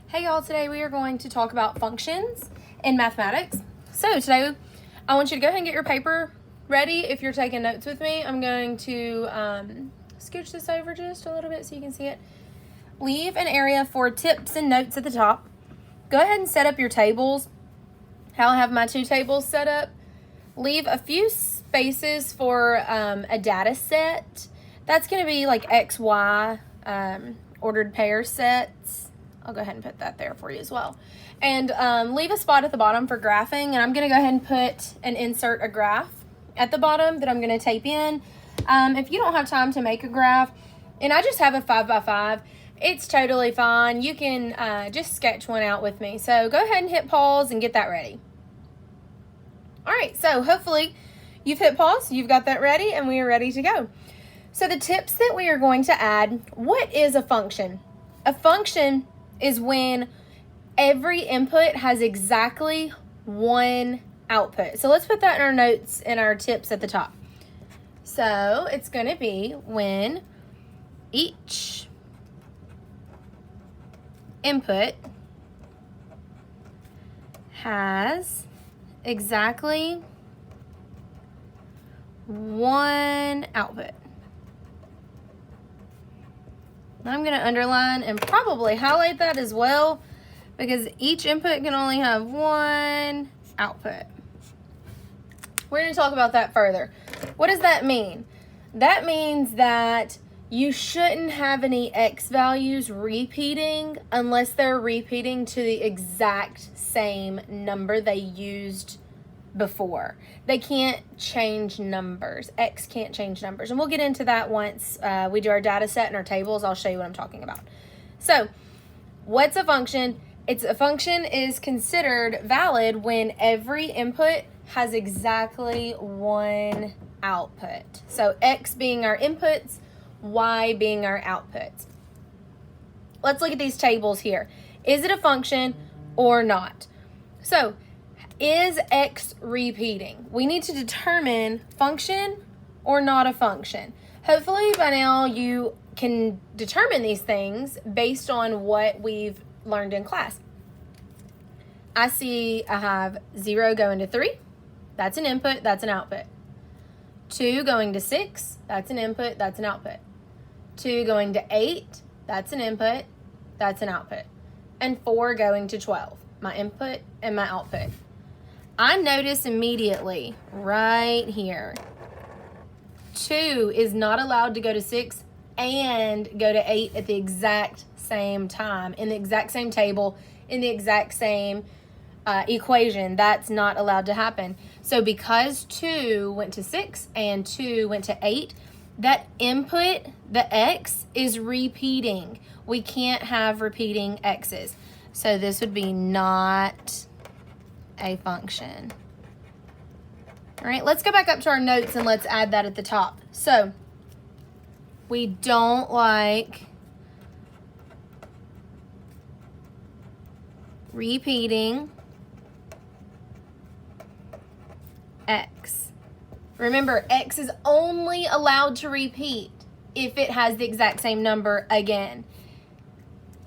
Hey y'all, today we are going to talk about functions in mathematics. So today I want you to go ahead and get your paper ready. If you're taking notes with me, I'm going to scooch this over just a little bit so you can see it. Leave an area for tips and notes at the top. Go ahead and set up your tables. How I have my two tables set up. Leave a few spaces for a data set. That's going to be like X, Y, ordered pair sets. I'll go ahead and put that there for you as well. And leave a spot at the bottom for graphing. And I'm going to go ahead and put and insert a graph at the bottom that I'm going to tape in. If you don't have time to make a graph, and I just have a 5x5, it's totally fine. You can just sketch one out with me. So go ahead and hit pause and get that ready. All right, so hopefully you've hit pause, you've got that ready, and we are ready to go. So the tips that we are going to add, what is a function? A function is when every input has exactly one output. So let's put that in our notes and our tips at the top. So it's going to be when each input has exactly one output. I'm going to underline and probably highlight that as well because each input can only have one output. We're going to talk about that further. What does that mean? That means that you shouldn't have any X values repeating unless they're repeating to the exact same number they used before. They can't change numbers. X can't change numbers. And we'll get into that once we do our data set and our tables. I'll show you what I'm talking about. So what's a function? A function is considered valid when every input has exactly one output. So X being our inputs, Y being our outputs. Let's look at these tables here. Is it a function or not? So is X repeating? We need to determine function or not a function. Hopefully by now you can determine these things based on what we've learned in class. I have 0 going to 3. That's an input, that's an output. 2 going to 6, that's an input, that's an output. 2 going to 8, that's an input, that's an output. And 4 going to 12, my input and my output. I notice immediately right here, 2 is not allowed to go to 6 and go to 8 at the exact same time, in the exact same table, in the exact same equation. That's not allowed to happen. So because 2 went to 6 and 2 went to 8, that input, the X, is repeating. We can't have repeating X's. So this would be not a function. All right, let's go back up to our notes and let's add that at the top. So we don't like repeating X. Remember, X is only allowed to repeat if it has the exact same number again,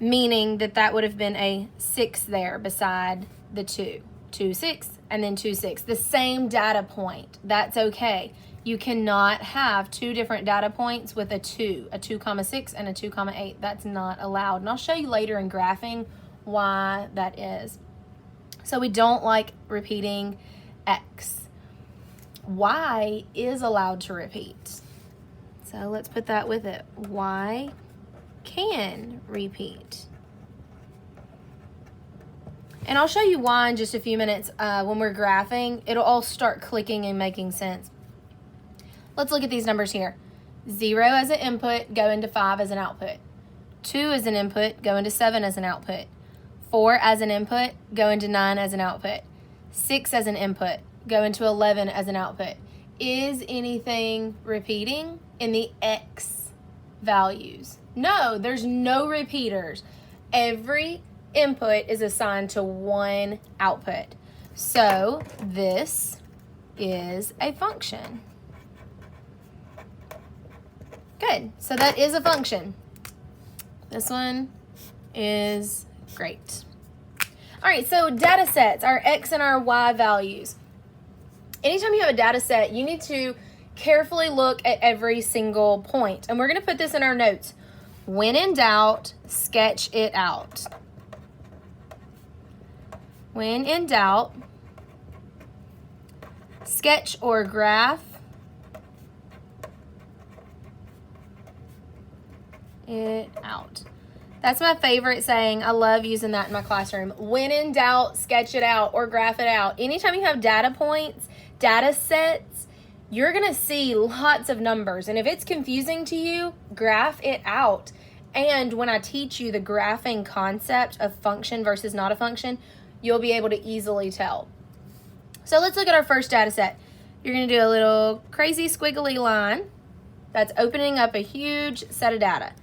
meaning that would have been a 6 there beside the 2. 2, 6, and then 2, 6. The same data point. That's okay. You cannot have two different data points with a 2, 6, and a 2,8. That's not allowed. And I'll show you later in graphing why that is. So we don't like repeating X. Y is allowed to repeat. So let's put that with it. Y can repeat. And I'll show you why in just a few minutes. When we're graphing, it'll all start clicking and making sense. Let's look at these numbers here. 0 as an input, go into 5 as an output. 2 as an input, go into 7 as an output. 4 as an input, go into 9 as an output. 6 as an input, go into 11 as an output. Is anything repeating in the X values? No, there's no repeaters. Every input is assigned to one output. So this is a function. Good. So that is a function. This one is Great. All right, so data sets, our X and our Y values. Anytime you have a data set, you need to carefully look at every single point. And we're going to put this in our notes. When in doubt, sketch it out. When in doubt, sketch or graph it out. That's my favorite saying. I love using that in my classroom. When in doubt, sketch it out or graph it out. Anytime you have data points, data sets, you're going to see lots of numbers. And if it's confusing to you, graph it out. And when I teach you the graphing concept of function versus not a function, you'll be able to easily tell. So let's look at our first data set. You're going to do a little crazy squiggly line that's opening up a huge set of data.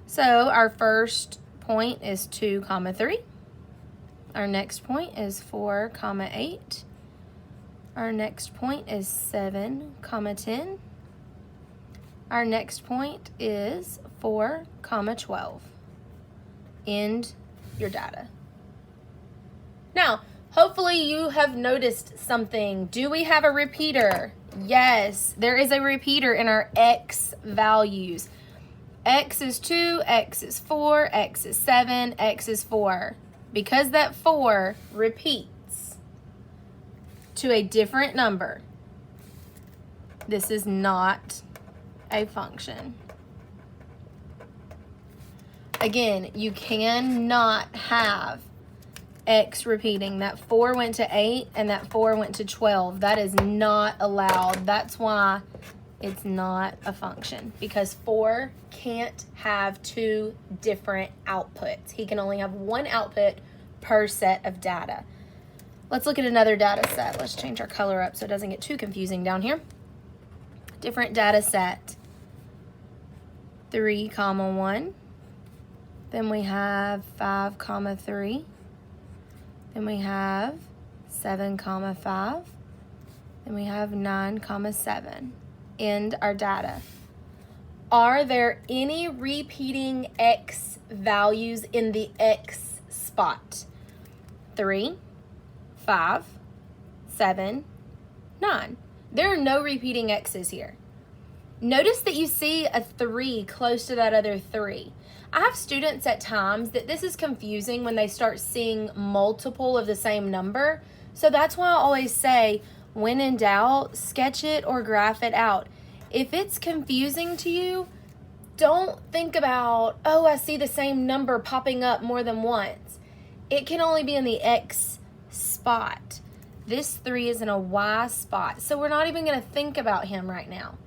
So our first point is 2, 3. Our next point is 4, 8. Our next point is 7, 10. Our next point is 4, 12. End your data. Now, hopefully you have noticed something. Do we have a repeater? Yes, there is a repeater in our X values. X is 2, X is 4, X is 7, X is 4. Because that 4 repeats to a different number, this is not a function. Again, you cannot have X repeating. That 4 went to 8 and that 4 went to 12. That is not allowed. That's why it's not a function, because 4 can't have 2 different outputs. He can only have one output per set of data. Let's look at another data set. Let's change our color up so it doesn't get too confusing down here. Different data set. 3, 1. Then we have 5, 3. Then we have 7, 5. Then we have 9, 7. End our data. Are there any repeating X values in the X spot? 3, 5, 7, 9. There are no repeating X's here. Notice that you see a 3 close to that other 3. I have students at times that this is confusing when they start seeing multiple of the same number. So that's why I always say, when in doubt, sketch it or graph it out. If it's confusing to you, don't think about, oh, I see the same number popping up more than once. It can only be in the X spot. This 3 is in a Y spot, so we're not even going to think about him right now.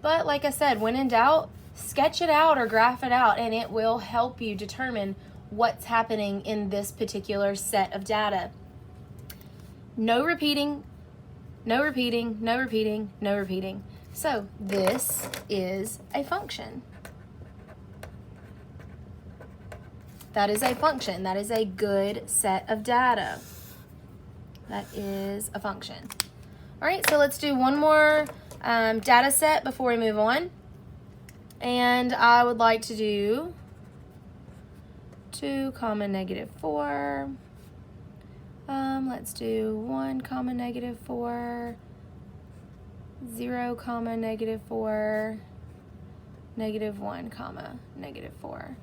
But like I said, when in doubt, sketch it out or graph it out, and it will help you determine what's happening in this particular set of data. No repeating, no repeating, no repeating, no repeating. So this is a function. That is a function. That is a good set of data. That is a function. All right, so let's do one more data set before we move on. And I would like to do 2, -4. Let's do 1, -4. 0, -4. -1, -4.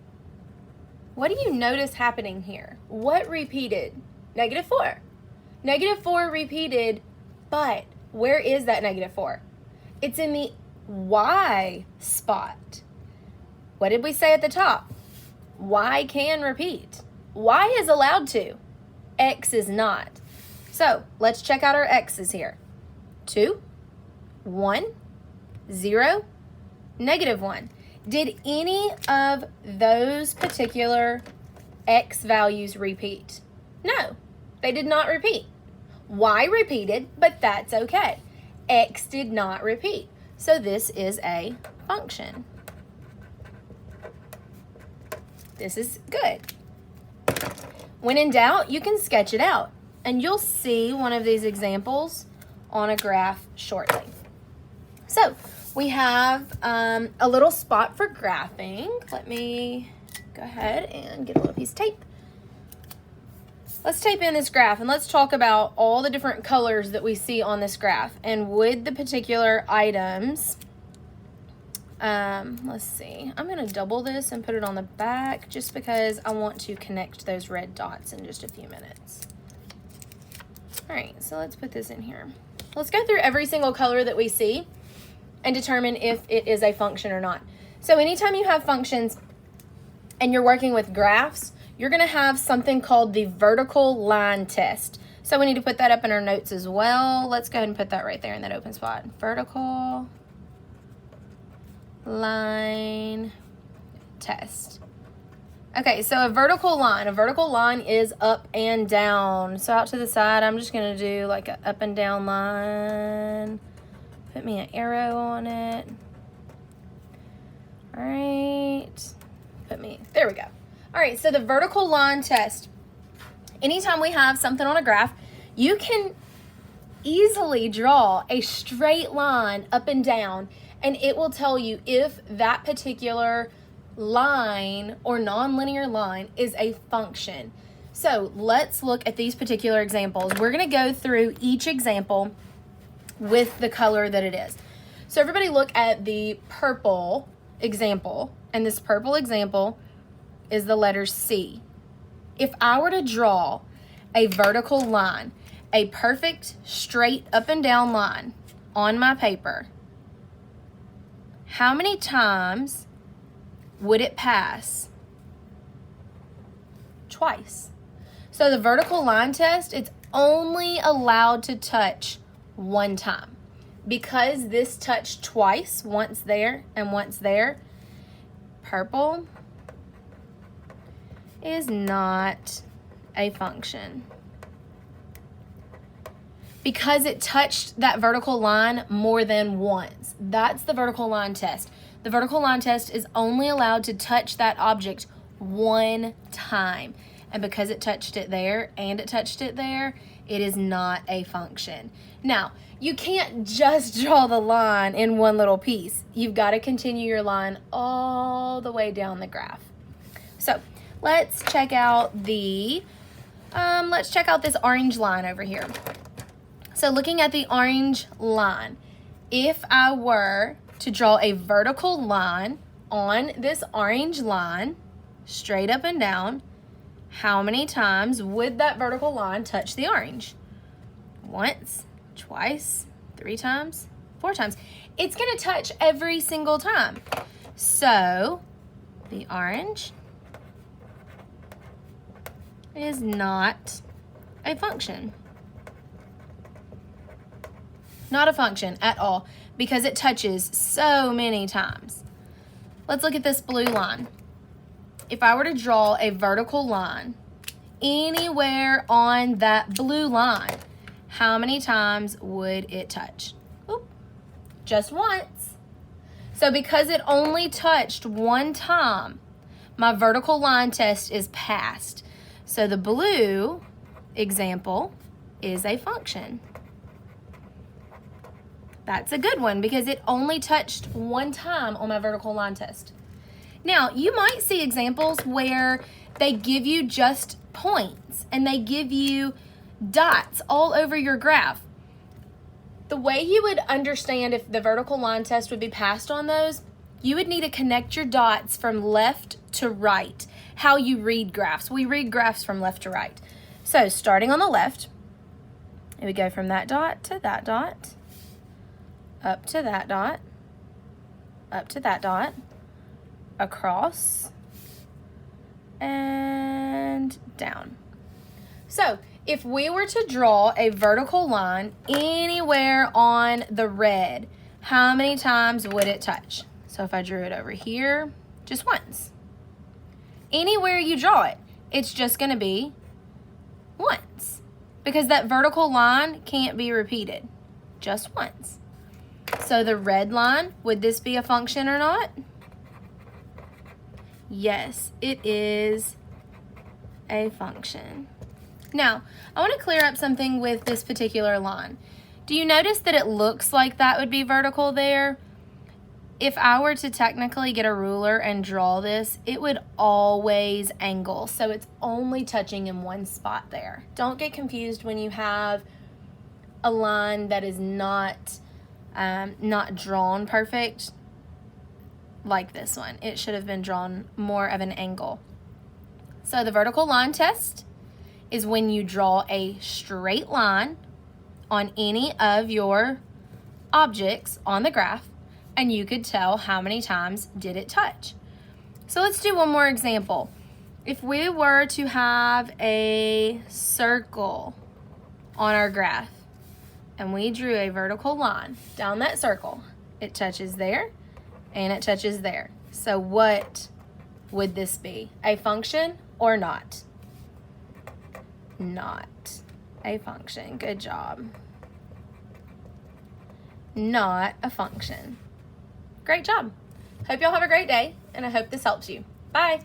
What do you notice happening here? What repeated? -4. -4 repeated, but where is that -4? It's in the Y spot. What did we say at the top? Y can repeat. Y is allowed to. X is not. So let's check out our X's here. 2, 1, 0, -1. Did any of those particular X values repeat? No, they did not repeat. Y repeated, but that's okay. X did not repeat. So this is a function. This is good. When in doubt, you can sketch it out. And you'll see one of these examples on a graph shortly. So we have a little spot for graphing. Let me go ahead and get a little piece of tape. Let's type in this graph and let's talk about all the different colors that we see on this graph. And would the particular items, let's see, I'm going to double this and put it on the back just because I want to connect those red dots in just a few minutes. All right, so let's put this in here. Let's go through every single color that we see and determine if it is a function or not. So anytime you have functions and you're working with graphs, you're going to have something called the vertical line test. So we need to put that up in our notes as well. Let's go ahead and put that right there in that open spot. Vertical line test. Okay, so a vertical line is up and down. So out to the side, I'm just going to do like an up and down line. Put me an arrow on it. All right. There we go. All right, so the vertical line test. Anytime we have something on a graph, you can easily draw a straight line up and down, and it will tell you if that particular line or nonlinear line is a function. So let's look at these particular examples. We're going to go through each example with the color that it is. So everybody look at the purple example, and this purple example is the letter C. If I were to draw a vertical line, a perfect straight up and down line on my paper, how many times would it pass? Twice. So the vertical line test, it's only allowed to touch one time. Because this touched twice, once there and once there, purple is not a function. Because it touched that vertical line more than once. That's the vertical line test. The vertical line test is only allowed to touch that object one time. And because it touched it there and it touched it there, it is not a function. Now, you can't just draw the line in one little piece. You've got to continue your line all the way down the graph. So let's check out this orange line over here. So looking at the orange line, if I were to draw a vertical line on this orange line, straight up and down, how many times would that vertical line touch the orange? Once, twice, 3 times, 4 times. It's going to touch every single time. So the orange is not a function. Not a function at all because it touches so many times. Let's look at this blue line. If I were to draw a vertical line anywhere on that blue line, how many times would it touch? Oop, just once. So because it only touched one time, my vertical line test is passed. So the blue example is a function. That's a good one because it only touched one time on my vertical line test. Now, you might see examples where they give you just points and they give you dots all over your graph. The way you would understand if the vertical line test would be passed on those, you would need to connect your dots from left to right. How you read graphs. We read graphs from left to right. So starting on the left, it would go from that dot to that dot, up to that dot, up to that dot, across, and down. So if we were to draw a vertical line anywhere on the red, how many times would it touch? So if I drew it over here, just once. Anywhere you draw it, it's just going to be once because that vertical line can't be repeated, just once. So the red line, would this be a function or not? Yes, it is a function. Now, I want to clear up something with this particular line. Do you notice that it looks like that would be vertical there? if I were to technically get a ruler and draw this, it would always angle. So it's only touching in one spot there. Don't get confused when you have a line that is not drawn perfect like this one. It should have been drawn more of an angle. So the vertical line test is when you draw a straight line on any of your objects on the graph, and you could tell how many times did it touch. So let's do one more example. If we were to have a circle on our graph and we drew a vertical line down that circle, it touches there and it touches there. So what would this be? A function or not? Not a function. Good job. Not a function. Great job. Hope y'all have a great day, and I hope this helps you. Bye.